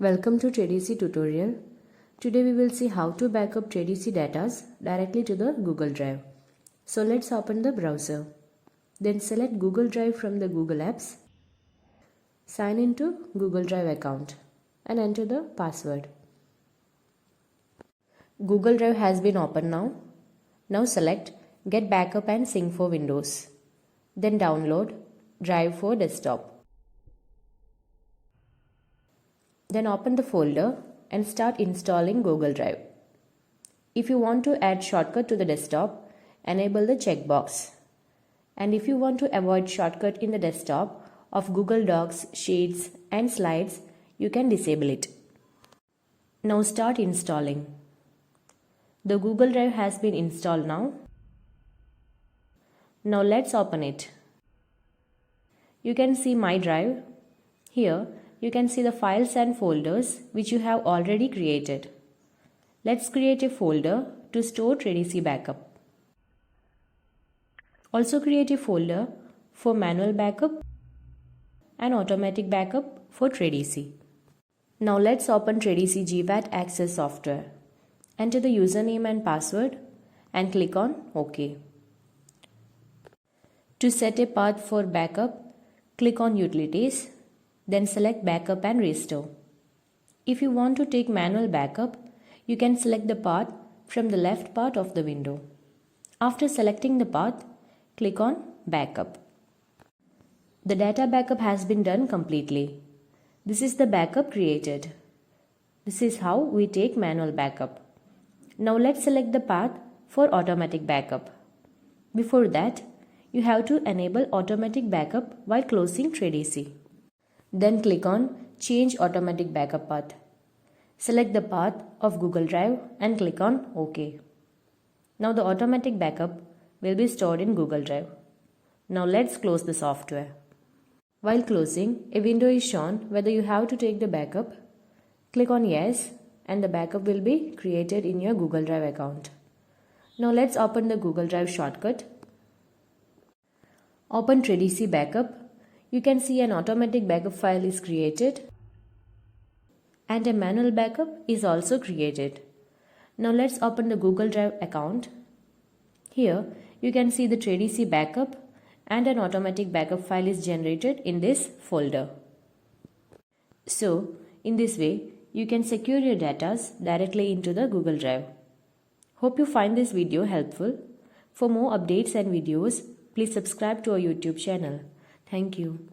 Welcome to Tradeasy tutorial. Today we will see how to backup Tradeasy data directly to the Google Drive. So let's open the browser. Then select Google Drive from the Google Apps. Sign into Google Drive account and enter the password. Google Drive has been opened now. Now select Get Backup and Sync for Windows. Then download Drive for Desktop. Then open the folder and start installing Google Drive. If you want to add shortcut to the desktop, enable the checkbox. And if you want to avoid shortcut in the desktop of Google Docs, Sheets and Slides, you can disable it. Now start installing. The Google Drive has been installed now. Now let's open it. You can see My Drive. Here, you can see the files and folders which you have already created. Let's create a folder to store Tradeasy backup. Also create a folder for manual backup and automatic backup for Tradeasy. Now let's open Tradeasy GWAT Access software. Enter the username and password and click on OK. To set a path for backup, click on Utilities. Then select Backup and Restore. If you want to take manual backup, you can select the path from the left part of the window. After selecting the path, click on Backup. The data backup has been done completely. This is the backup created. This is how we take manual backup. Now let's select the path for automatic backup. Before that, you have to enable automatic backup while closing Tradeasy. Then click on Change Automatic Backup Path. Select the path of Google Drive and click on OK. Now the automatic backup will be stored in Google Drive. Now let's close the software. While closing, a window is shown whether you have to take the backup. Click on Yes and the backup will be created in your Google Drive account. Now let's open the Google Drive shortcut. Open Tradeasy Backup. You can see an automatic backup file is created and a manual backup is also created. Now let's open the Google Drive account. Here you can see the Tradeasy backup and an automatic backup file is generated in this folder. So in this way you can secure your data directly into the Google Drive. Hope you find this video helpful. For more updates and videos, please subscribe to our YouTube channel. Thank you.